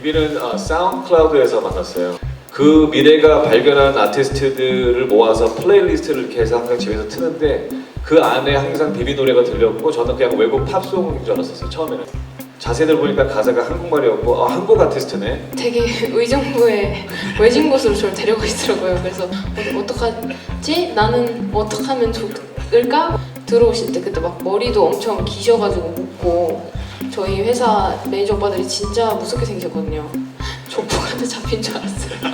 비비는 사운드클라우드에서 만났어요. 그 미래가 발견한 아티스트들을 모아서 플레이리스트를 이렇게 해서 항상 집에서 트는데 그 안에 항상 비비 노래가 들렸고 저는 그냥 외국 팝송인 줄 알았었어요. 처음에는 자세히들 보니까 가사가 한국말이었고 한국 아티스트네. 되게 의정부에 외진 곳으로 저를 데려가 있더라고요. 그래서 어떡하지? 나는 어떻게 하면 좋을까? 들어오실 때 그때 막 머리도 엄청 기셔가지고 묶고 저희 회사 매니저 오빠들이 진짜 무섭게 생기셨거든요. 족보한테 잡힌 줄 알았어요.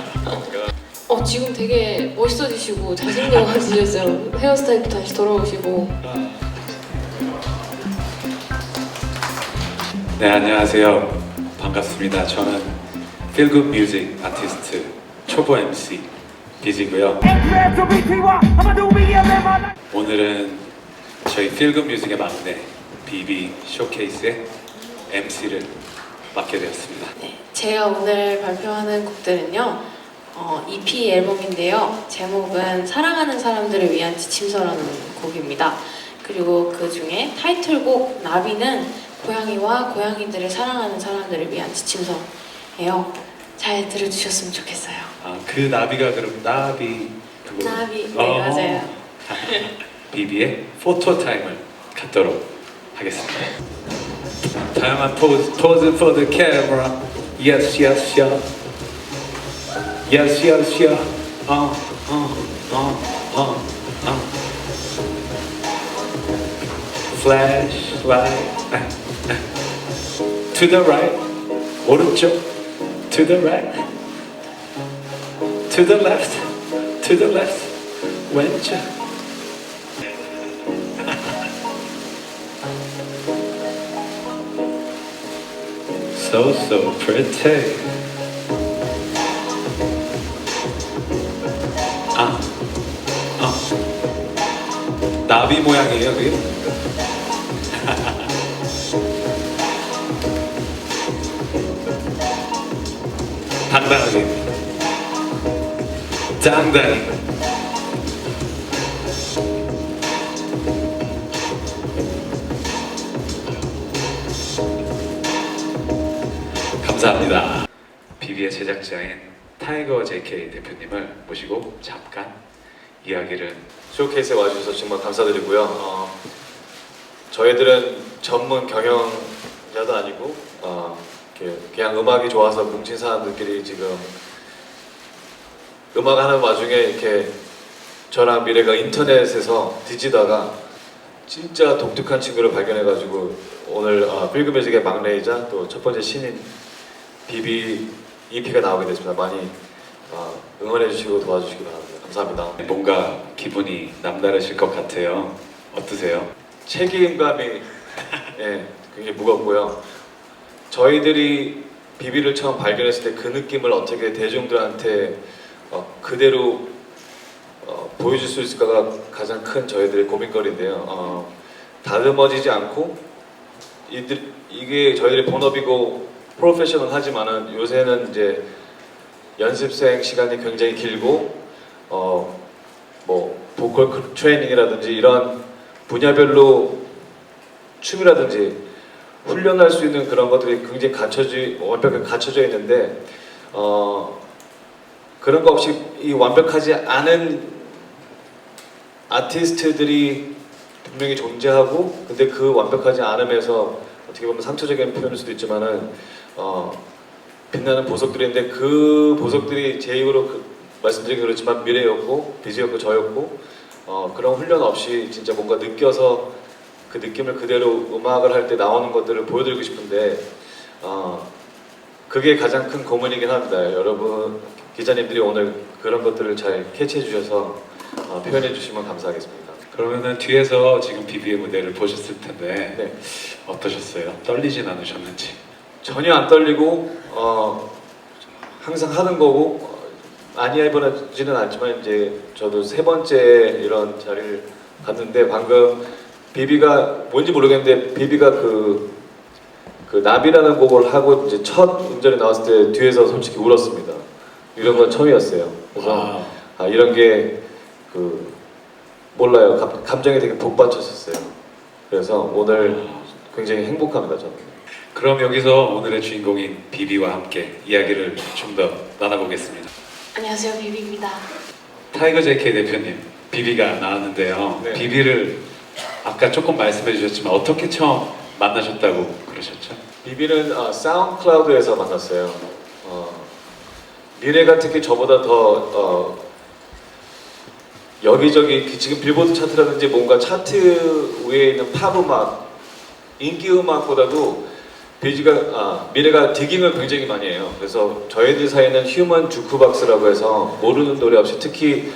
지금 되게 멋있어지시고 잘생겨지셨어요. 헤어스타일도 다시 돌아오시고. 네, 안녕하세요. 반갑습니다. 저는 Feel Good Music 아티스트 초보 MC 비지고요. 오늘은 저희 Feel Good Music의 막내 비비 쇼케이스의 MC를 맡게 되었습니다. 네, 제가 오늘 발표하는 곡들은요. EP 앨범인데요. 제목은 사랑하는 사람들을 위한 지침서라는 곡입니다. 그리고 그 중에 타이틀곡 나비는 고양이와 고양이들을 사랑하는 사람들을 위한 지침서예요. 잘 들어주셨으면 좋겠어요. 그 나비가 그럼 나비 그거? 나비, 네 맞아요. 비비의 포토 타임을 갖도록 하겠습니다. 다양한 포즈 for the camera. Yes, yes, yes. Yes, yes, yes. Flashlight. To the right. 오른쪽. To the right. To the left. To the left. 왼쪽. So pretty. 나비 모양이에요, 그게? 당당하게. 당당히. 감사합니다. 비비의 제작자인 타이거 JK 대표님을 모시고 잠깐 이야기를 쇼케이스에 와주셔서 정말 감사드리고요. 저희들은 전문 경영자도 아니고 그냥 음악이 좋아서 뭉친 사람들끼리 지금 음악 하는 와중에 이렇게 저랑 미래가 인터넷에서 뒤지다가 진짜 독특한 친구를 발견해가지고 오늘 필그뮤직의 막내이자 또 첫 번째 신인 비비 EP가 나오게 됐습니다. 많이 응원해주시고 도와주시기 바랍니다. 감사합니다. 뭔가 기분이 남다르실 것 같아요. 어떠세요? 책임감이 굉장히 무겁고요. 저희들이 비비를 처음 발견했을 때 그 느낌을 어떻게 대중들한테 그대로 보여줄 수 있을까가 가장 큰 저희들의 고민거리인데요. 다듬어지지 않고 이게 저희들의 본업이고 프로페셔널 하지만은 요새는 이제 연습생 시간이 굉장히 길고 뭐 보컬 트레이닝이라든지 이런 분야별로 춤이라든지 훈련할 수 있는 그런 것들이 굉장히 완벽하게 갖춰져 있는데 그런 거 없이 이 완벽하지 않은 아티스트들이 분명히 존재하고 근데 그 완벽하지 않음에서 어떻게 보면 상투적인 표현일 수도 있지만은 빛나는 보석들인데 그 보석들이 제 입으로 말씀드리긴 그렇지만 미래였고 비즈였고 저였고 그런 훈련 없이 진짜 뭔가 느껴서 그 느낌을 그대로 음악을 할 때 나오는 것들을 보여드리고 싶은데 그게 가장 큰 고민이긴 합니다. 여러분 기자님들이 오늘 그런 것들을 잘 캐치해 주셔서 표현해 주시면 감사하겠습니다. 그러면은 뒤에서 지금 비비의 무대를 보셨을 텐데 네. 어떠셨어요? 떨리진 않으셨는지? 전혀 안 떨리고 항상 하는 거고 많이 해보지는 않지만 이제 저도 세 번째 이런 자리를 갔는데 방금 비비가 뭔지 모르겠는데 비비가 그 나비라는 곡을 하고 이제 첫 음절에 나왔을 때 뒤에서 솔직히 울었습니다. 이런 건 처음이었어요. 그래서 이런 게 몰라요. 감정이 되게 복받쳤었어요. 그래서 오늘 굉장히 행복합니다 저는. 그럼 여기서 오늘의 주인공인 비비와 함께 이야기를 좀 더 나눠보겠습니다. 안녕하세요, 비비입니다. 타이거 JK 대표님, 비비가 나왔는데요. 네. 비비를 아까 조금 말씀해 주셨지만 어떻게 처음 만나셨다고 그러셨죠? 비비는 사운드클라우드에서 만났어요. 미래가 특히 저보다 더 여기저기 지금 빌보드 차트라든지 뭔가 차트 위에 있는 팝 음악, 인기 음악보다도 미래가 디깅을 굉장히 많이 해요. 그래서 저희들 사이에는 휴먼 주크박스라고 해서 모르는 노래 없이 특히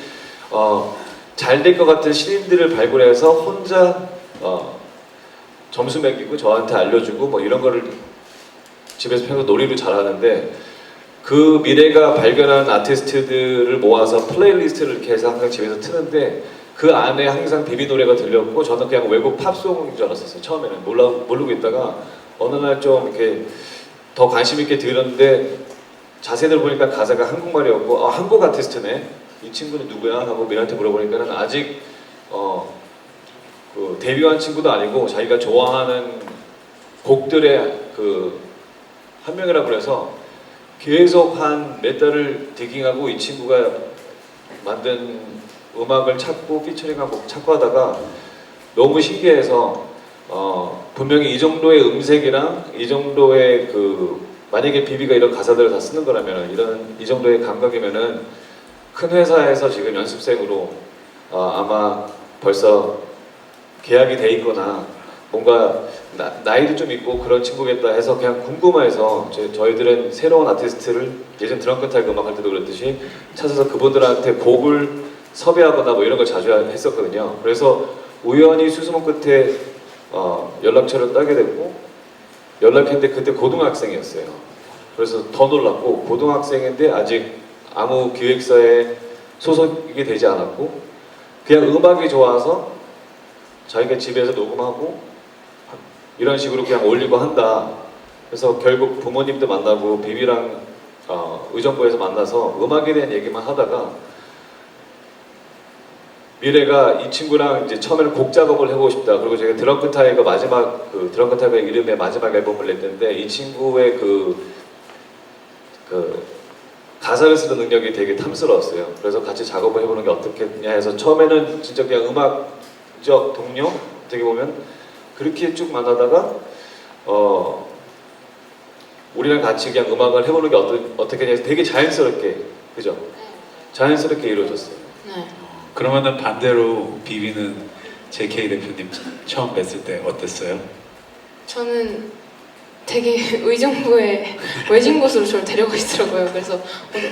잘 될 것 같은 신인들을 발굴해서 혼자 점수 매기고 저한테 알려주고 뭐 이런 거를 집에서 평소 놀이로 잘하는데, 그 미래가 발견한 아티스트들을 모아서 플레이리스트를 이렇게 해서 항상 집에서 트는데 그 안에 항상 비비 노래가 들렸고 저는 그냥 외국 팝송인 줄 알았었어요. 처음에는 모르고 있다가 어느 날 좀 이렇게 더 관심 있게 들었는데 자세히 들어보니까 가사가 한국말이었고 한국 아티스트네, 이 친구는 누구야? 하고 미래한테 물어보니까는 아직 그 데뷔한 친구도 아니고 자기가 좋아하는 곡들의 그 한 명이라고 그래서 계속 한 몇 달을 디깅하고 이 친구가 만든 음악을 찾고 피처링한 곡 찾고 하다가 너무 신기해서 분명히 이 정도의 음색이랑 이 정도의 만약에 비비가 이런 가사들을 다 쓰는 거라면 이 정도의 감각이면은 큰 회사에서 지금 연습생으로 아마 벌써 계약이 돼 있거나 뭔가 나이도 좀 있고 그런 친구겠다 해서 그냥 궁금해서 저희들은 새로운 아티스트를 예전 드렁큰 타이거 음악 할 때도 그랬듯이 찾아서 그분들한테 곡을 섭외하거나 뭐 이런 걸 자주 했었거든요. 그래서 우연히 수소문 끝에 연락처를 따게 됐고 연락했는데 그때 고등학생이었어요. 그래서 더 놀랐고 고등학생인데 아직 아무 기획사에 소속이 되지 않았고 그냥 음악이 좋아서 자기가 집에서 녹음하고 이런 식으로 그냥 올리고 한다. 그래서 결국 부모님도 만나고 비비랑 의정부에서 만나서 음악에 대한 얘기만 하다가 미래가 이 친구랑 이제 처음에는 곡 작업을 해보고 싶다. 그리고 제가 드렁큰 타이거 드렁큰 타이거 이름의 마지막 앨범을 냈는데 이 친구의 가사를 쓰는 능력이 되게 탐스러웠어요. 그래서 같이 작업을 해보는 게 어떻겠냐 해서 처음에는 진짜 그냥 음악적 동료 어떻게 보면 그렇게 쭉 만나다가 우리랑 같이 그냥 음악을 해보는 게 어떻게 해서 되게 자연스럽게 그죠? 자연스럽게 이루어졌어요. 네. 그러면은 반대로 비비는 JK 대표님 처음 뵀을 때 어땠어요? 저는 되게 의정부에 외진 곳으로 저를 데려가 있더라고요. 그래서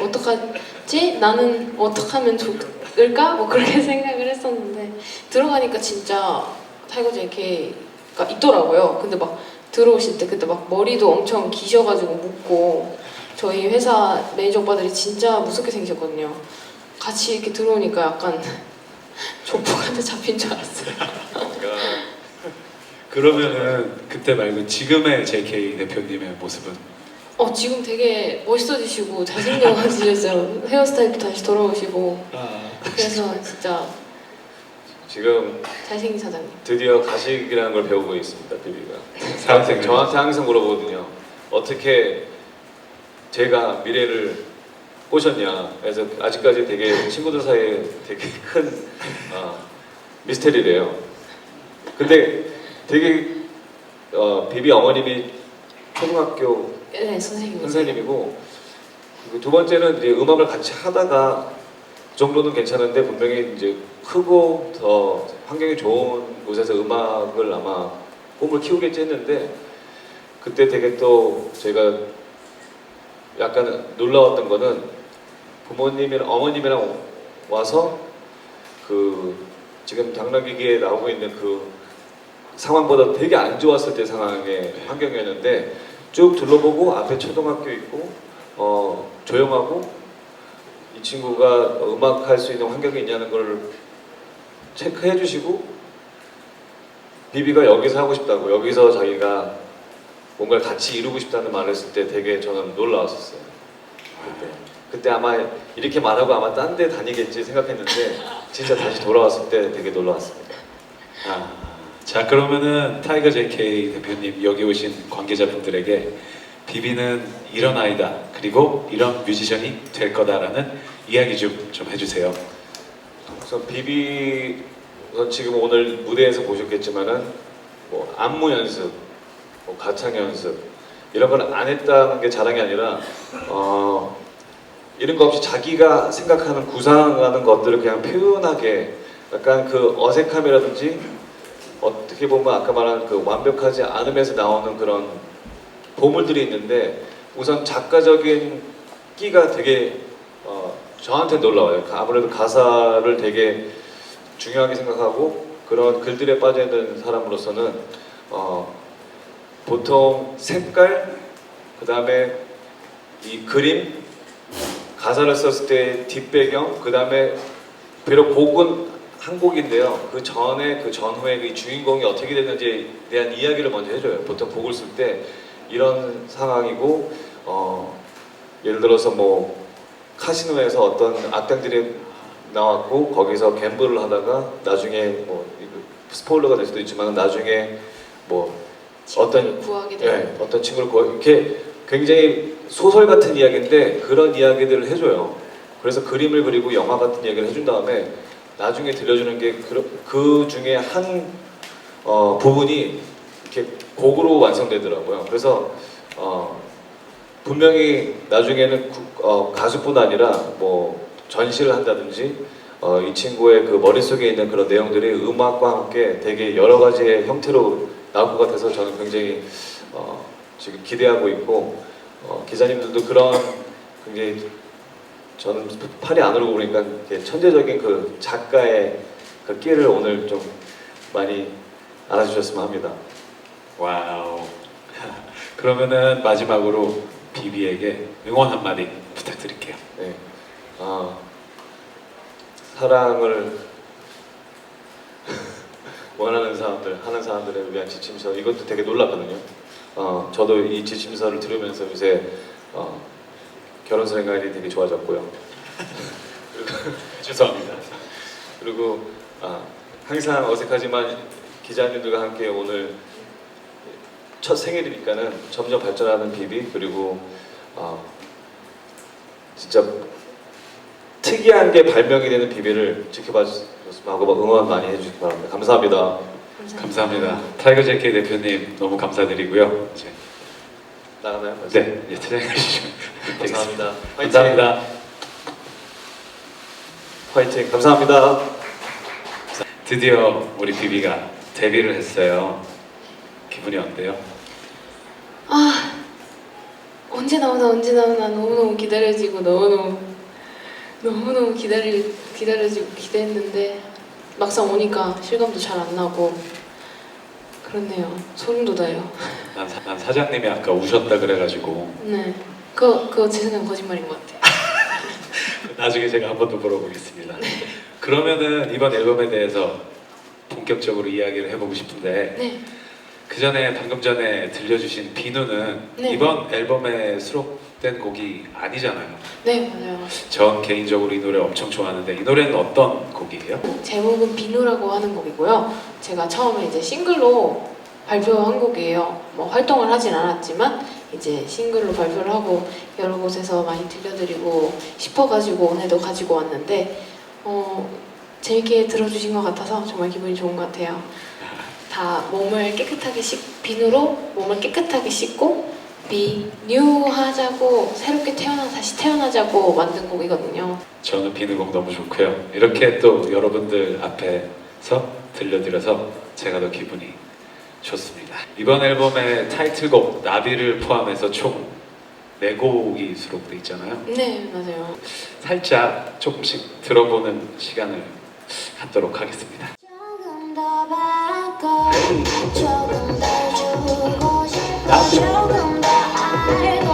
어떡하지? 나는 어떻게 하면 좋을까? 뭐 그렇게 생각을 했었는데 들어가니까 진짜 타이거 JK가 있더라고요. 근데 막 들어오실 때 그때 막 머리도 엄청 기셔가지고 묶고 저희 회사 매니저 오빠들이 진짜 무섭게 생기셨거든요. 같이 이렇게 들어오니까 약간 족보한테 잡힌 줄 알았어요. 그러면은 그때 말고 지금의 JK 대표님의 모습은? 지금 되게 멋있어지시고 잘생겨지셨어요. 헤어스타일도 다시 돌아오시고. 그래서 진짜 지금 잘생긴 사장님. 드디어 가식이라는 걸 배우고 있습니다. 비비가 사회생활. 저한테 항상 물어보거든요. 어떻게 제가 미래를 꼬셨냐. 그래서 아직까지 되게 친구들 사이에 되게 큰 미스테리래요. 근데 되게 비비 어머님이 초등학교 네, 선생님. 선생님이고 그리고 두 번째는 이제 음악을 같이 하다가 그 정도는 괜찮은데 분명히 이제 크고 더 환경이 좋은 곳에서 음악을 아마 꿈을 키우겠지 했는데 그때 되게 또 제가 약간 놀라웠던 거는 부모님이랑 어머님이랑 와서 지금 당나귀기에 나오고 있는 상황보다 되게 안 좋았을 때 상황의 환경이었는데 쭉 둘러보고 앞에 초등학교 있고 조용하고 이 친구가 음악 할 수 있는 환경이 있냐는 걸 체크해 주시고 비비가 여기서 하고 싶다고 여기서 자기가 뭔가를 같이 이루고 싶다는 말을 했을 때 되게 저는 놀라웠었어요. 그때 아마 이렇게 말하고 아마 딴 데 다니겠지 생각했는데 진짜 다시 돌아왔을 때 되게 놀라웠습니다. 자, 그러면은 타이거 JK 대표님 여기 오신 관계자분들에게 비비는 이런 아이다, 그리고 이런 뮤지션이 될 거다라는 이야기 좀 해주세요. 우선 비비 우선 지금 오늘 무대에서 보셨겠지만은 뭐 안무 연습, 뭐 가창 연습 이런 걸 안 했다는 게 자랑이 아니라 이런 거 없이 자기가 생각하는 구상하는 것들을 그냥 표현하게 약간 그 어색함이라든지 어떻게 보면 아까 말한 그 완벽하지 않음에서 나오는 그런 보물들이 있는데 우선 작가적인 끼가 되게 저한테 놀라워요. 아무래도 가사를 되게 중요하게 생각하고 그런 글들에 빠져있는 사람으로서는 보통 색깔, 그 다음에 이 그림, 가사를 썼을 때 뒷배경, 그 다음에 비록 곡은 한 곡인데요. 그 전에 그 전후에 그 주인공이 어떻게 됐는지에 대한 이야기를 먼저 해줘요. 보통 곡을 쓸 때 이런 상황이고 예를 들어서 뭐 카시노에서 어떤 악당들이 나왔고 거기서 갬블을 하다가 나중에 뭐 스포일러가 될 수도 있지만 나중에 뭐 어떤 구하게 되는 어떤 친구를 구하 이렇게 굉장히 소설 같은 이야기인데 그런 이야기들을 해줘요. 그래서 그림을 그리고 영화 같은 이야기를 해준 다음에 나중에 들려주는 게 그 중에 한 부분이 이렇게 곡으로 완성되더라고요. 그래서 분명히 나중에는 가수뿐 아니라 뭐 전시를 한다든지 이 친구의 그 머릿속에 있는 그런 내용들이 음악과 함께 되게 여러 가지의 형태로 나올 것 같아서 저는 굉장히 지금 기대하고 있고 기자님들도 그런 굉장히 저는 팔이 안 오르고 그러니까 이렇게 천재적인 그 작가의 그 끼를 오늘 좀 많이 알아주셨으면 합니다. 와우. 그러면은 마지막으로 비비에게 응원 한마디 부탁드릴게요. 네. 사랑을 원하는 사람들, 하는 사람들을 위한 지침서 이것도 되게 놀랐거든요. 저도 이 지침서를 들으면서 요새 결혼 생활이 되게 좋아졌고요. 죄송합니다. 그리고 항상 어색하지만 기자님들과 함께 오늘 첫 생일이니까는 점점 발전하는 비비 그리고 진짜 특이한 게 발명이 되는 비비를 지켜봐 주셨으면 하고 응원 많이 해주시기 바랍니다. 감사합니다. 감사합니다. 타이거 JK 대표님 너무 감사드리고요. 이제 나가나요? 네, 이제 퇴장하시면 되겠습니다. 감사합니다. 화이팅! 감사합니다. 화이팅! 감사합니다. 드디어 우리 비비가 데뷔를 했어요. 기분이 어때요? 언제 나오나 너무너무 기다려지고 너무너무 기다려지고 기대했는데 막상 오니까 실감도 잘 안 나고 그렇네요. 소름 돋아요. 난 사장님이 아까 우셨다 그래가지고 네, 그거 제 생각엔 거짓말인 것 같아요. 나중에 제가 한 번 더 물어보겠습니다. 그러면은 이번 앨범에 대해서 본격적으로 이야기를 해보고 싶은데 네, 그 전에 방금 전에 들려주신 비누는 네. 이번 앨범에 수록된 곡이 아니잖아요. 네 맞아요. 전 개인적으로 이 노래 엄청 좋아하는데 이 노래는 어떤 곡이에요? 제목은 비누라고 하는 곡이고요. 제가 처음에 이제 싱글로 발표한 곡이에요. 뭐 활동을 하진 않았지만 이제 싱글로 발표를 하고 여러 곳에서 많이 들려드리고 싶어가지고 오늘도 가지고 왔는데 재밌게 들어주신 것 같아서 정말 기분이 좋은 것 같아요. 다 몸을 깨끗하게 비누로 몸을 깨끗하게 씻고 비뉴하자고 새롭게 다시 태어나자고 만든 곡이거든요. 저는 비누곡 너무 좋고요. 이렇게 또 여러분들 앞에서 들려드려서 제가 더 기분이 좋습니다. 이번 앨범의 타이틀곡 나비를 포함해서 총 4곡이 수록돼 있잖아요. 네 맞아요. 살짝 조금씩 들어보는 시간을 갖도록 하겠습니다. 조금 더 바꿔 조금 더 주고 싶어 조금 더 알고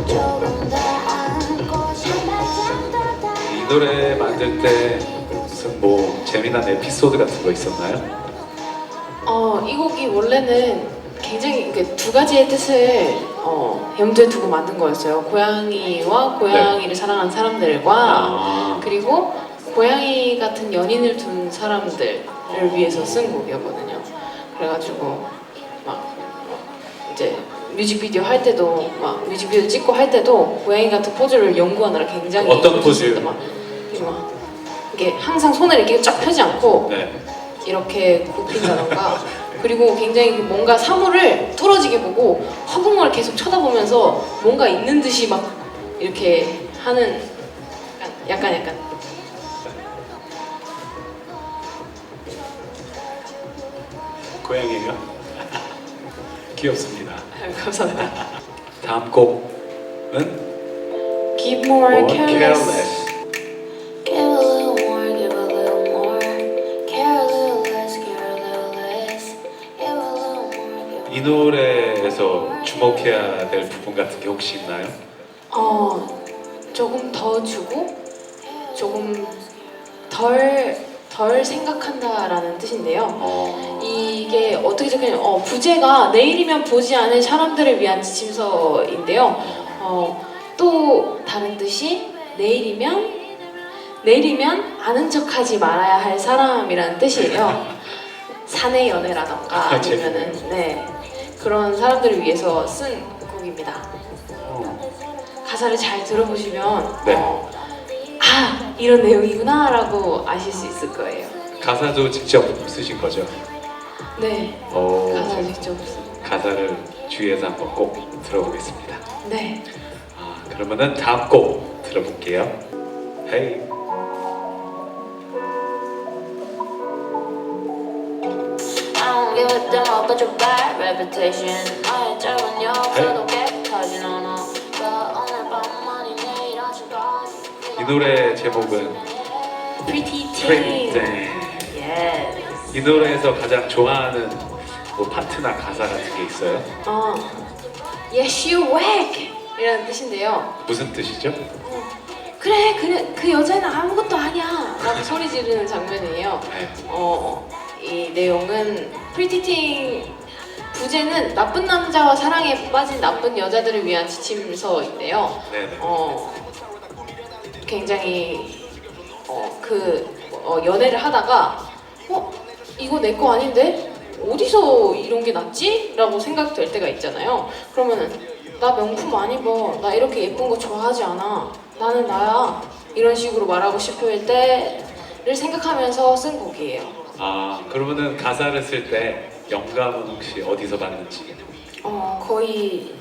조금 더 안고 싶어 이 노래 만들 때 무슨 뭐 재미난 에피소드 같은 거 있었나요? 이 곡이 원래는 굉장히 두 가지의 뜻을 염두에 두고 만든 거였어요. 고양이와 고양이를 사랑하는 사람들과 그리고 고양이 같은 연인을 둔 사람들을 위해서 쓴 곡이었거든요. 그래가지고 막 이제 뮤직비디오 할 때도 막 뮤직비디오 찍고 할 때도 고양이 같은 포즈를 연구하느라 굉장히 어떤 포즈? 힘들었습니다. 막 이게 항상 손을 이렇게 쫙 펴지 않고 네. 이렇게 굽힌다던가 그리고 굉장히 뭔가 사물을 뚫어지게 보고 허공을 계속 쳐다보면서 뭔가 있는 듯이 막 이렇게 하는 약간 고양이에요? 귀엽습니다. 감사합니다. 다음 곡은 Give more More careless. Give a little more, give a little more. Care a little less, care a little less. Give a little more, give a 이 노래에서 주목해야 될 부분 같은 게 혹시 있나요? 조금 더 주고 조금 덜 생각한다라는 뜻인데요. 이게 어떻게 생각해요? 부제가 내일이면 보지 않을 사람들을 위한 지침서인데요. 또 다른 뜻이 내일이면 아는 척하지 말아야 할 사람이라는 뜻이에요. 사내 연애라던가 아니면은 네 그런 사람들을 위해서 쓴 곡입니다. 가사를 잘 들어보시면 네. 이런 내용이구나라고 아실 수 있을 거예요. 가사도 직접 쓰신 거죠? 네, 오, 가사 직접. 가사를 주의해서 한번 꼭 들어보겠습니다. 네. 그러면은 다음 곡 들어볼게요. Hey. I don't give a damn about your bad reputation. 나의 짧은 역사도 깨끗하진 않아. 오늘 밤 아닌 내일 아침까지. 이 노래 제목은 Pretty Pretty Teen. Thing. Yes. 이 노래에서 가장 좋아하는 뭐 파트나 가사 같은 게 있어요? Yes, you whack 이라는 뜻인데요. 무슨 뜻이죠? 그래, 그 여자는 아무것도 아니야 라고 소리 지르는 장면이에요. 네. 이 내용은 Pretty Teen 부제는 나쁜 남자와 사랑에 빠진 나쁜 여자들을 위한 지침서인데요. 네네. 굉장히 연애를 하다가 이거 내 거 아닌데 어디서 이런 게 났지? 라고 생각될 때가 있잖아요. 그러면은 나 명품 안 입어, 나 이렇게 예쁜 거 좋아하지 않아, 나는 나야, 이런 식으로 말하고 싶을 때를 생각하면서 쓴 곡이에요. 그러면은 가사를 쓸 때 영감은 혹시 어디서 받는지? 거의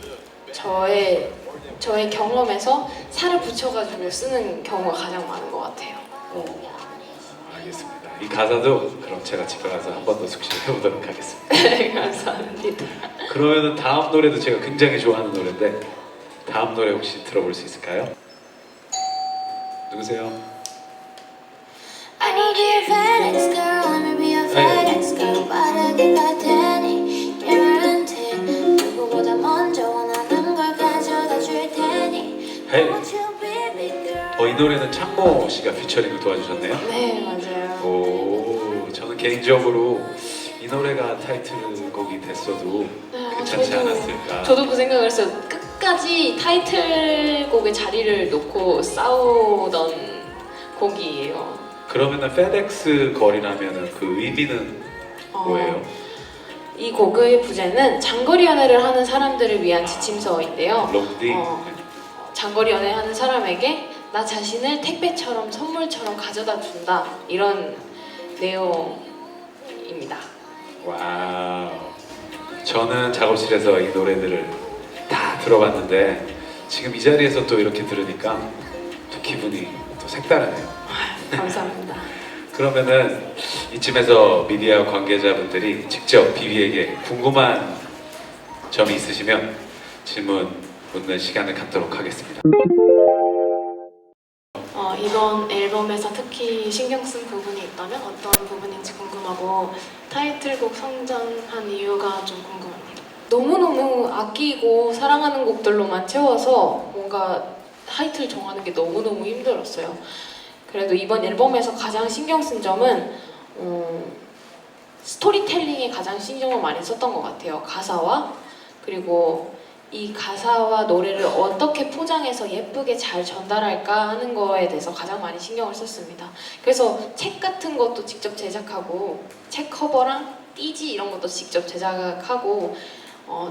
저의 경험에서 살을 붙여가지고 쓰는 경우가 가장 많은 것 같아요. 알겠습니다. 이 가사도 그럼 제가 집에 가서 한 번 더 숙지해 보도록 하겠습니다. 네, 감사합니다. 그러면은 다음 노래도 제가 굉장히 좋아하는 노래인데 다음 노래 혹시 들어볼 수 있을까요? 누구세요? I need you FedEx girl, let me be a FedEx girl. 빠르게 갈 테니 guarantee. 누구보다 먼저 원하는 걸 가져다 줄 테니. Hey. Want you, baby girl. 이 노래는 창모 씨가 피처링을 도와주셨네요. 네, 맞아요. 저는 개인적으로 이 노래가 타이틀곡이 됐어도 괜찮지 않았을까. 저도 그 생각을 했어요. 끝까지 타이틀곡의 자리를 놓고 싸우던 곡이에요. 그러면은 페덱스 거리라면은 그 의미는 뭐예요? 이 곡의 부제는 장거리 연애를 하는 사람들을 위한 지침서인데요. 롱디. 장거리 연애하는 사람에게 나 자신을 택배처럼 선물처럼 가져다 준다, 이런 내용입니다. 와우. 저는 작업실에서 이 노래들을 다 들어봤는데 지금 이 자리에서 또 이렇게 들으니까 또 기분이 또 색다르네요. 감사합니다. 그러면은 이쯤에서 미디어 관계자분들이 직접 비비에게 궁금한 점이 있으시면 질문 묻는 시간을 갖도록 하겠습니다. 이번 앨범에서 특히 신경 쓴 부분이 있다면 어떤 부분인지 궁금하고 타이틀곡 선정한 이유가 좀 궁금합니다. 너무너무 아끼고 사랑하는 곡들로만 채워서 뭔가 타이틀 정하는 게 너무너무 힘들었어요. 그래도 이번 앨범에서 가장 신경 쓴 점은 스토리텔링에 가장 신경을 많이 썼던 것 같아요. 가사와 그리고 이 가사와 노래를 어떻게 포장해서 예쁘게 잘 전달할까 하는 거에 대해서 가장 많이 신경을 썼습니다. 그래서 책 같은 것도 직접 제작하고 책 커버랑 띠지 이런 것도 직접 제작하고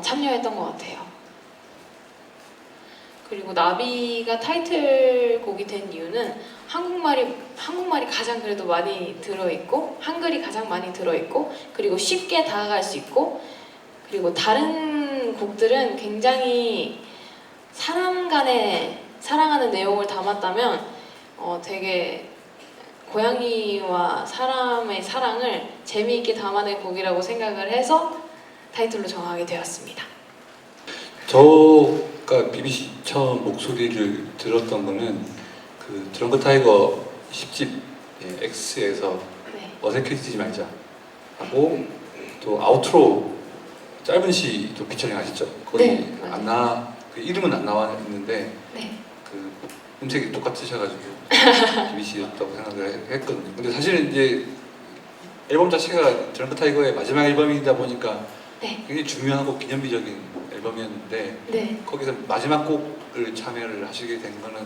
참여했던 것 같아요. 그리고 나비가 타이틀곡이 된 이유는 한국말이 가장 그래도 많이 들어있고 한글이 가장 많이 들어있고 그리고 쉽게 다가갈 수 있고 그리고 다른 곡들은 굉장히 사람 간의 사랑하는 내용을 담았다면 되게 고양이와 사람의 사랑을 재미있게 담아낸 곡이라고 생각을 해서 타이틀로 정하게 되었습니다. 저가 BBC 처음 목소리를 들었던 거는 그 드렁큰 타이거 10집 X에서 네. 어색해지지 말자 하고 또 아우트로 짧은 시도 피처링 하셨죠? 거기 네, 맞아요. 그 이름은 안 나와 있는데 네. 그 음색이 똑같으셔가지고 BBC였다고 생각을 했거든요. 근데 사실은 이제 앨범 자체가 드렁큰 타이거의 마지막 앨범이다 보니까 네. 굉장히 중요하고 기념비적인 앨범이었는데 네. 거기서 마지막 곡을 참여를 하시게 된 거는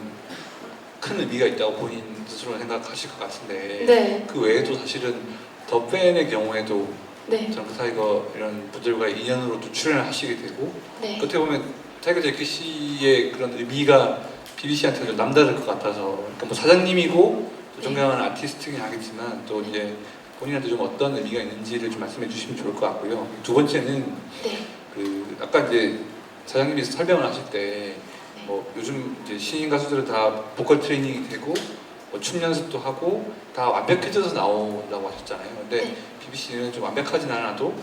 큰 의미가 있다고 본인 스스로 생각하실 것 같은데 네. 그 외에도 사실은 더 팬의 경우에도 네. 드렁큰 타이거 이런 분들과의 인연으로도 출연을 하시게 되고 네. 끝에 보면 타이거 제키 씨의 그런 의미가 BBC한테 좀 남다를 것 같아서 그러니까 뭐 사장님이고 또 존경하는 아티스트긴 하겠지만 또 이제 본인한테 좀 어떤 의미가 있는지를 좀 말씀해 주시면 좋을 것 같고요. 두 번째는 네. 그 아까 이제 사장님이 설명을 하실 때 뭐 요즘 이제 신인 가수들은 다 보컬 트레이닝이 되고 뭐 춤 연습도 하고 다 완벽해져서 나온다고 하셨잖아요. 근데 네. BBC는 좀 완벽하진 않아도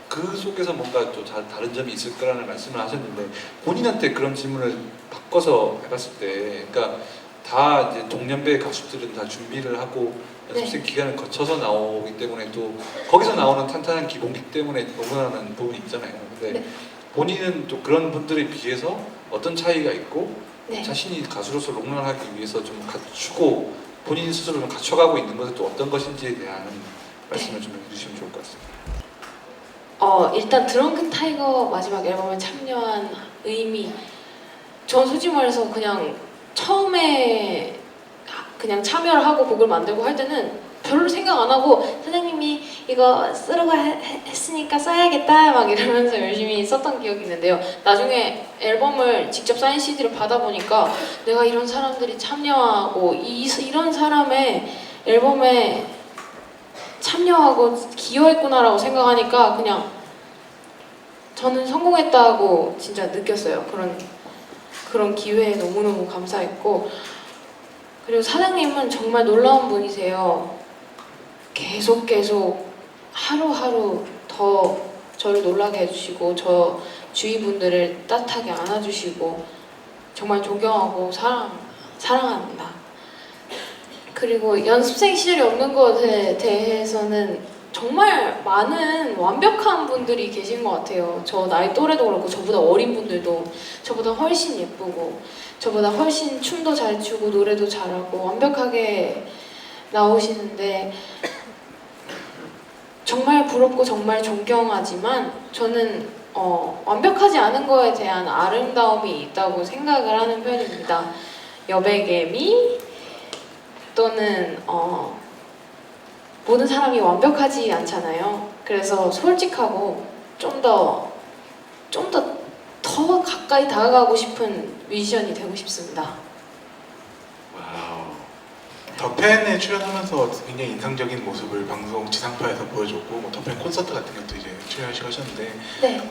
그 속에서 뭔가 또 다른 점이 있을 거라는 말씀을 하셨는데 본인한테 그런 질문을 바꿔서 해봤을 때, 그러니까 다 이제 동년배 가수들은 다 준비를 하고 연습생 기간을 거쳐서 나오기 때문에 또 거기서 나오는 탄탄한 기본기 때문에 응원하는 부분이 있잖아요. 근데 네. 본인은 또 그런 분들에 비해서 어떤 차이가 있고 네. 자신이 가수로서 롱런하기 위해서 좀 갖추고 본인 스스로 좀 갖춰가고 있는 것은 또 어떤 것인지에 대한 말씀을 좀 해주시면 좋을 것 같습니다. 일단 드렁큰 타이거 마지막 앨범에 참여한 의미 전 솔직히 말해서 그냥 처음에 그냥 참여를 하고 곡을 만들고 할 때는 별로 생각 안 하고 사장님이 이거 쓰라고 했으니까 써야겠다 막 이러면서 열심히 썼던 기억이 있는데요. 나중에 앨범을 직접 사인 CD를 받아보니까 내가 이런 사람들이 참여하고 이런 사람의 앨범에 참여하고 기여했구나라고 생각하니까 그냥 저는 성공했다고 진짜 느꼈어요. 그런 기회에 너무너무 감사했고 그리고 사장님은 정말 놀라운 분이세요. 계속 하루하루 더 저를 놀라게 해주시고 저 주위 분들을 따뜻하게 안아주시고 정말 존경하고 사랑합니다. 그리고 연습생 시절이 없는 것에 대해서는 정말 많은 완벽한 분들이 계신 것 같아요. 저 나이 또래도 그렇고 저보다 어린 분들도 저보다 훨씬 예쁘고 저보다 훨씬 춤도 잘 추고 노래도 잘하고 완벽하게 나오시는데 정말 부럽고 정말 존경하지만 저는 완벽하지 않은 거에 대한 아름다움이 있다고 생각을 하는 편입니다. 여백애미 또는 모든 사람이 완벽하지 않잖아요. 그래서 솔직하고 좀 더 가까이 다가가고 싶은 뮤지션이 되고 싶습니다. 와우. 더팬에 출연하면서 굉장히 인상적인 모습을 방송 지상파에서 보여줬고 뭐 더팬 콘서트 같은 것도 이제 출연하시고 하셨는데 네.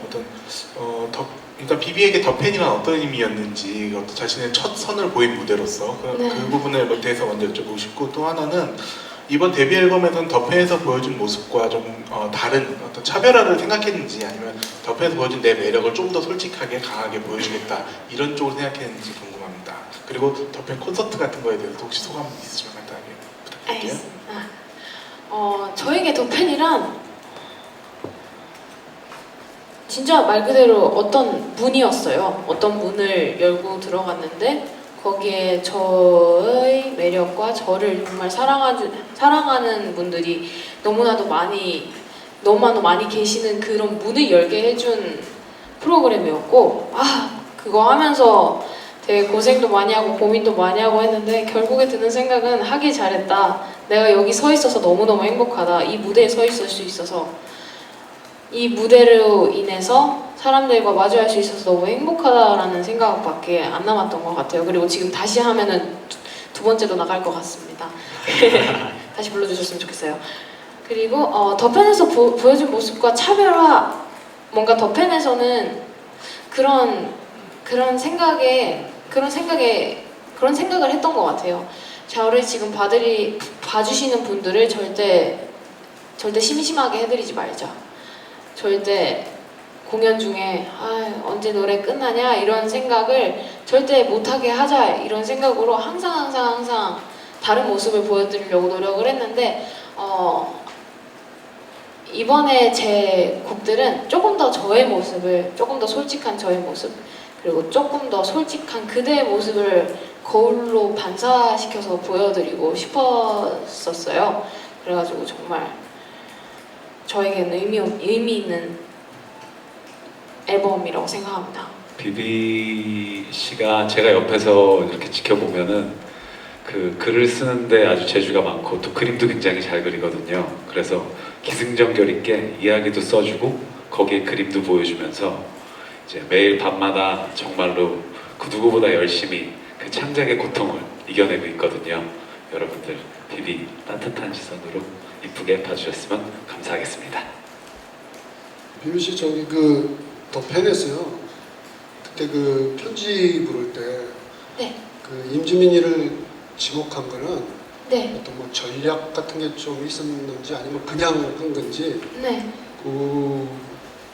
그러니까 비비에게 더팬이란 어떤 의미였는지 어떤 자신의 첫 선을 보인 무대로서 네. 그 부분을 대해서 먼저 여쭤보고 싶고 또 하나는 이번 데뷔 앨범에서는 더팬에서 보여준 모습과 좀 다른 어떤 차별화를 생각했는지 아니면 더팬에서 보여준 내 매력을 좀 더 솔직하게 강하게 보여주겠다 이런 쪽으로 생각했는지 궁금합니다. 그리고 더팬 콘서트 같은 거에 대해서 혹시 소감 있으시면 간단하게 부탁드릴게요. 알겠습니다. 저에게 더팬이란 진짜 말 그대로 어떤 문이었어요. 어떤 문을 열고 들어갔는데 거기에 저의 매력과 저를 정말 사랑하는 분들이 너무나도 많이 계시는 그런 문을 열게 해준 프로그램이었고 그거 하면서 되게 고생도 많이 하고 고민도 많이 하고 했는데 결국에 드는 생각은 하길 잘했다. 내가 여기 서 있어서 너무너무 행복하다. 이 무대에 서 있을 수 있어서 이 무대로 인해서 사람들과 마주할 수 있어서 너무 행복하다라는 생각밖에 안 남았던 것 같아요. 그리고 지금 다시 하면은 두 번째도 나갈 것 같습니다. 다시 불러주셨으면 좋겠어요. 그리고 더팬에서 보여준 모습과 차별화, 뭔가 더팬에서는 그런 생각을 했던 것 같아요. 자, 우리 지금 봐주시는 분들을 절대 심심하게 해드리지 말자. 절대 공연 중에 언제 노래 끝나냐 이런 생각을 절대 못하게 하자 이런 생각으로 항상 다른 모습을 보여드리려고 노력을 했는데 이번에 제 곡들은 조금 더 저의 모습을, 조금 더 솔직한 저의 모습, 그리고 조금 더 솔직한 그대의 모습을 거울로 반사시켜서 보여드리고 싶었었어요. 그래가지고 정말 저에게는 의미 있는 앨범이라고 생각합니다. 비비 씨가 제가 옆에서 이렇게 지켜보면은 그 글을 쓰는데 아주 재주가 많고 또 그림도 굉장히 잘 그리거든요. 그래서 기승전결 있게 이야기도 써주고 거기에 그림도 보여주면서 이제 매일 밤마다 정말로 그 누구보다 열심히 그 창작의 고통을 이겨내고 있거든요. 여러분들 비비 따뜻한 시선으로 이쁘게 봐주셨으면 감사하겠습니다. 비비 씨 저기 더 팬했어요. 그때 그 편지 부를 때 네. 그 임지민이를 지목한 거는 네. 어떤 뭐 전략 같은 게 좀 있었는지 아니면 그냥 한 건지 네.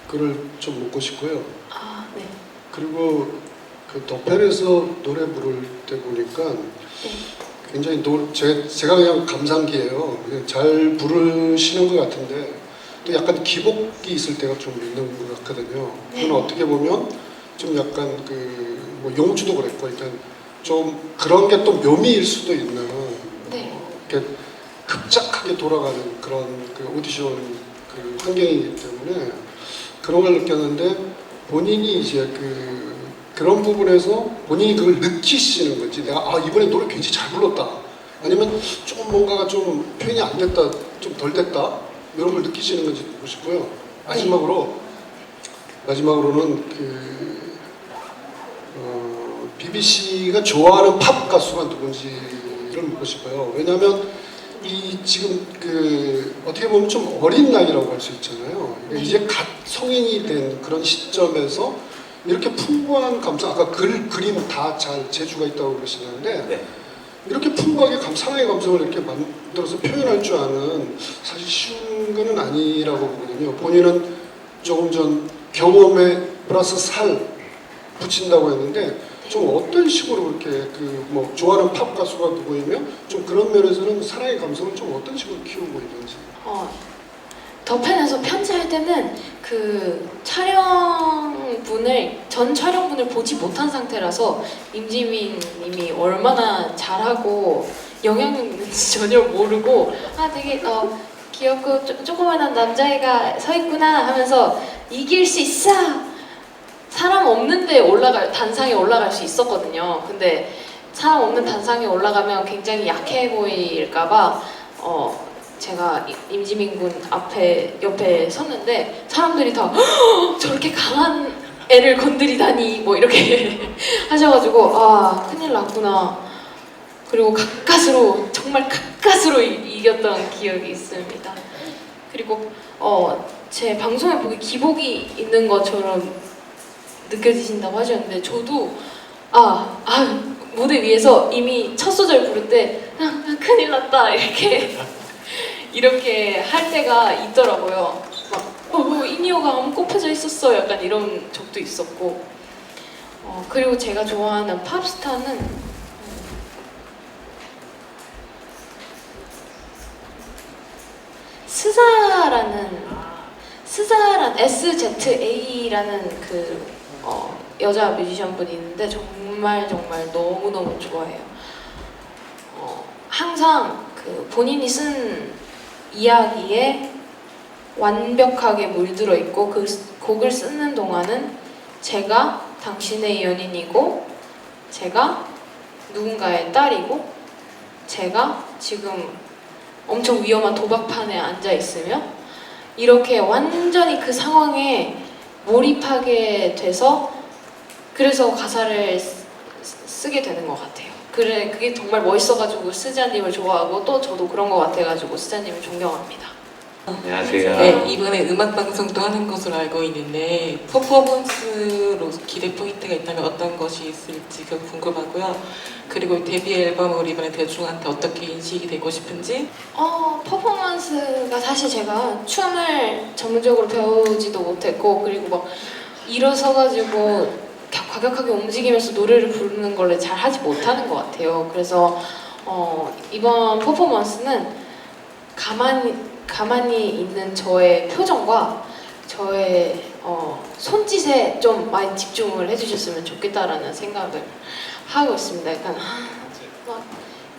그를 좀 묻고 싶고요. 아, 네. 그리고 그 더 팬에서 노래 부를 때 보니까 굉장히 제가 그냥 감상기예요. 그냥 잘 부르시는 것 같은데 또 약간 기복이 있을 때가 좀 있는 것 같거든요. 그건 어떻게 보면 좀 약간 뭐 용주도 그랬고, 그러니까 좀 그런 게 또 묘미일 수도 있는 이렇게 급작하게 돌아가는 그런 그 오디션 그 환경이기 때문에 그런 걸 느꼈는데 본인이 이제 그런 부분에서 본인이 그걸 느끼시는 거지. 내가 이번에 노래 굉장히 잘 불렀다. 아니면 조금 뭔가가 좀 표현이 안 됐다, 좀 덜 됐다. 이런 걸 느끼시는 건지 보고 싶고요. 마지막으로는 BBC가 좋아하는 팝 가수가 누군지를 묻고 싶어요. 왜냐하면 지금 어떻게 보면 좀 어린 나이라고 할 수 있잖아요. 이제 갓 성인이 된 그런 시점에서 이렇게 풍부한 감성, 아까 그림 다 잘 재주가 있다고 그러시는데 네. 이렇게 풍부하게 사랑의 감성을 이렇게 만들어서 표현할 줄 아는 사실 쉬운 거는 아니라고 보거든요. 본인은 조금 전 경험에 플러스 살 붙인다고 했는데 좀 어떤 식으로 그렇게 뭐 좋아하는 팝 가수가 누구이며 좀 그런 면에서는 사랑의 감성을 좀 어떤 식으로 키우고 있는지. 더팬에서 편지할 때는 전 촬영분을 보지 못한 상태라서 임지민 님이 얼마나 잘하고 영향력 있는지 전혀 모르고 되게 귀엽고 조그만한 남자애가 서 있구나 하면서 이길 수 있어! 사람 없는데 단상에 올라갈 수 있었거든요. 근데 사람 없는 단상에 올라가면 굉장히 약해 보일까봐 제가 임지민 군 옆에 섰는데 사람들이 다 저렇게 강한 애를 건드리다니 뭐 이렇게 하셔가지고 큰일 났구나. 그리고 정말 가까스로 이겼던 기억이 있습니다. 그리고 제 방송에 보기 기복이 있는 것처럼 느껴지신다고 하셨는데 저도 무대 위에서 이미 첫 소절 부를 때 큰일 났다 이렇게 할 때가 있더라고요. 이니어가 너무 꼽혀져 있었어. 약간 이런 적도 있었고. 그리고 제가 좋아하는 팝스타는 스자라는 SZA라는 여자 뮤지션 분이 있는데 정말 너무너무 좋아해요. 항상 본인이 쓴 이야기에 완벽하게 물들어 있고 그 곡을 쓰는 동안은 제가 당신의 연인이고 제가 누군가의 딸이고 제가 지금 엄청 위험한 도박판에 앉아 있으며 이렇게 완전히 그 상황에 몰입하게 돼서 그래서 가사를 쓰게 되는 것 같아요. 그래, 그게 정말 멋있어가지고 스자님을 좋아하고 또 저도 그런 것 같아가지고 스자님을 존경합니다. 안녕하세요. 네, 이번에 음악 방송도 하는 것으로 알고 있는데 퍼포먼스로 기대 포인트가 있다면 어떤 것이 있을지가 궁금하고요. 그리고 데뷔 앨범으로 이번에 대중한테 어떻게 인식이 되고 싶은지. 퍼포먼스가 사실 제가 춤을 전문적으로 배우지도 못했고 그리고 막 일어서가지고 과격하게 움직이면서 노래를 부르는 걸 잘 하지 못하는 것 같아요. 그래서 이번 퍼포먼스는 가만히 있는 저의 표정과 저의 손짓에 좀 많이 집중을 해주셨으면 좋겠다라는 생각을 하고 있습니다. 약간 막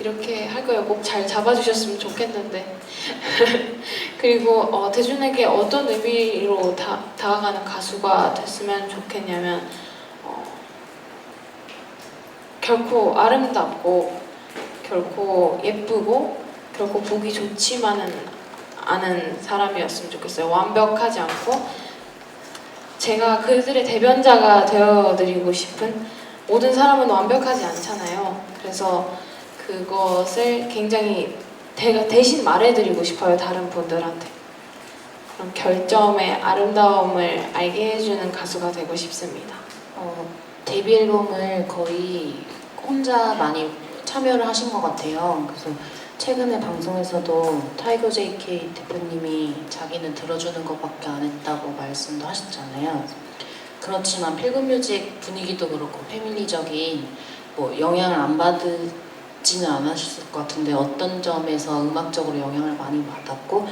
이렇게 할 거예요. 꼭 잘 잡아주셨으면 좋겠는데 그리고 대중에게 어떤 의미로 다가가는 가수가 됐으면 좋겠냐면 결코 아름답고 결코 예쁘고 결코 보기 좋지만은 않은 사람이었으면 좋겠어요. 완벽하지 않고 제가 그들의 대변자가 되어드리고 싶은 모든 사람은 완벽하지 않잖아요. 그래서 그것을 굉장히 대신 말해드리고 싶어요. 다른 분들한테. 그런 결점의 아름다움을 알게 해주는 가수가 되고 싶습니다. 데뷔 앨범을 거의 혼자 많이 참여를 하신 것 같아요. 그래서 최근에 방송에서도 타이거 JK 대표님이 자기는 들어주는 것밖에 안 했다고 말씀도 하셨잖아요. 그렇지만 필금뮤직 분위기도 그렇고 패밀리적인 영향을 안 받지는 않으셨을 것 같은데 어떤 점에서 음악적으로 영향을 많이 받았고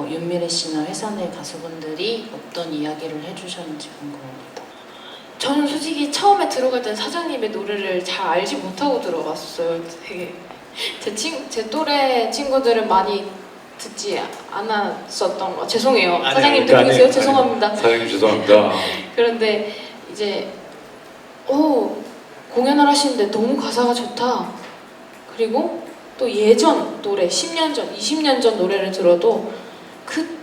윤미래 씨나 회사 내 가수분들이 어떤 이야기를 해주셨는지 궁금합니다. 저는 솔직히 처음에 들어갈 땐 사장님의 노래를 잘 알지 못하고 들어갔어요. 되게 제 또래 친구들은 많이 듣지 않았었던 거. 죄송해요. 사장님 듣고 계세요? 죄송합니다. 사장님 죄송합니다. 그런데 이제 공연을 하시는데 너무 가사가 좋다. 그리고 또 예전 노래, 10년 전, 20년 전 노래를 들어도 그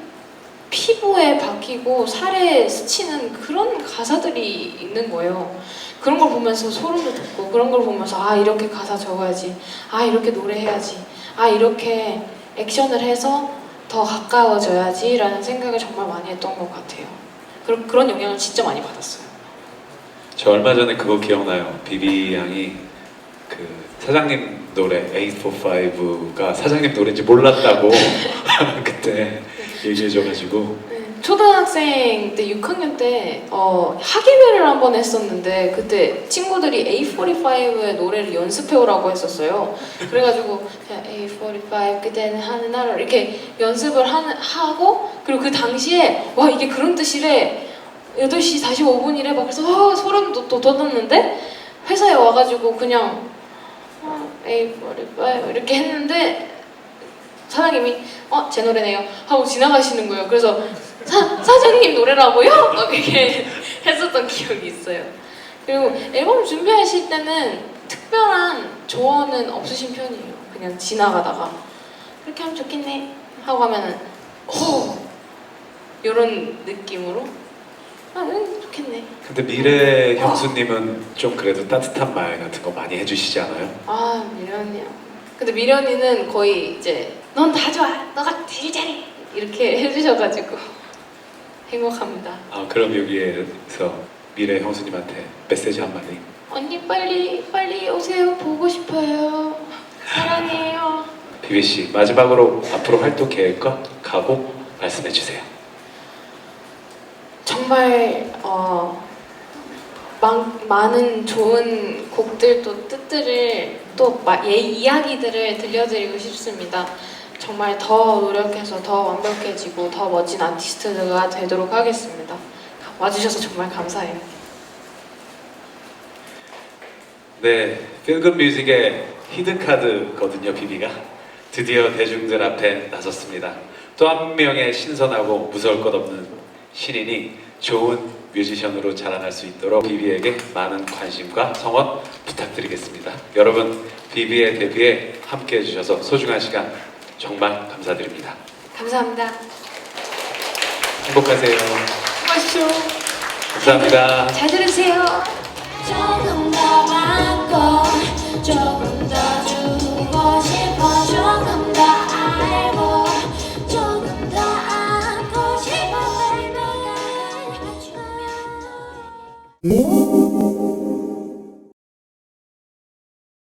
피부에 박히고 살에 스치는 그런 가사들이 있는 거예요. 그런 걸 보면서 소름도 돋고 그런 걸 보면서 이렇게 가사 적어야지, 이렇게 노래해야지, 이렇게 액션을 해서 더 가까워져야지 라는 생각을 정말 많이 했던 것 같아요. 그런 영향을 진짜 많이 받았어요. 저 얼마 전에 그거 기억나요. 비비 양이 그 사장님 노래 A45가 사장님 노래인지 몰랐다고 그때 얘기해줘가지고 초등학생 때 6학년 때 학예회를 한번 했었는데 그때 친구들이 A45의 노래를 연습해오라고 했었어요. 그래가지고 그냥 A45 그때는 하는 나라 이렇게 연습을 하고 그리고 그 당시에 와 이게 그런 뜻이래 8시 45분이래 막 그래서 소름 돋았는데 회사에 와가지고 그냥 A45 이렇게 했는데 사장님이 제 노래네요 하고 지나가시는 거예요. 그래서 사장님 노래라고요? 막 이렇게 했었던 기억이 있어요. 그리고 앨범 준비하실 때는 특별한 조언은 없으신 편이에요. 그냥 지나가다가 그렇게 하면 좋겠네 하고 하면은 이런 느낌으로 응 좋겠네. 근데 미래 형수님은 좀 그래도 따뜻한 말 같은 거 많이 해주시지 않아요? 미련이요. 근데 미련이는 거의 이제 넌 다 좋아 너가 제일 잘해 이렇게 해주셔가지고 행복합니다. 그럼 여기에서 미래 형수님한테 메시지 한마디. 언니 빨리 오세요. 보고 싶어요. 사랑해요. 비비 씨 마지막으로 앞으로 활동 계획과 각오 말씀해 주세요. 정말 많은 좋은 곡들 또 뜻들을 또 이야기들을 들려드리고 싶습니다. 정말 더 노력해서 더 완벽해지고 더 멋진 아티스트가 되도록 하겠습니다. 와주셔서 정말 감사해요. 네, 필금 뮤직의 히든카드거든요, 비비가. 드디어 대중들 앞에 나섰습니다. 또 한 명의 신선하고 무서울 것 없는 신인이 좋은 뮤지션으로 자라날 수 있도록 비비에게 많은 관심과 성원 부탁드리겠습니다. 여러분, 비비의 데뷔에 함께 해주셔서 소중한 시간 정말 감사드립니다. 감사합니다. 행복하세요. 수고하십시오. 감사합니다. 잘 들으세요. 조금 더 안고 조금 더 주고 싶어 조금 더 알고 조금 더 안고 싶어 baby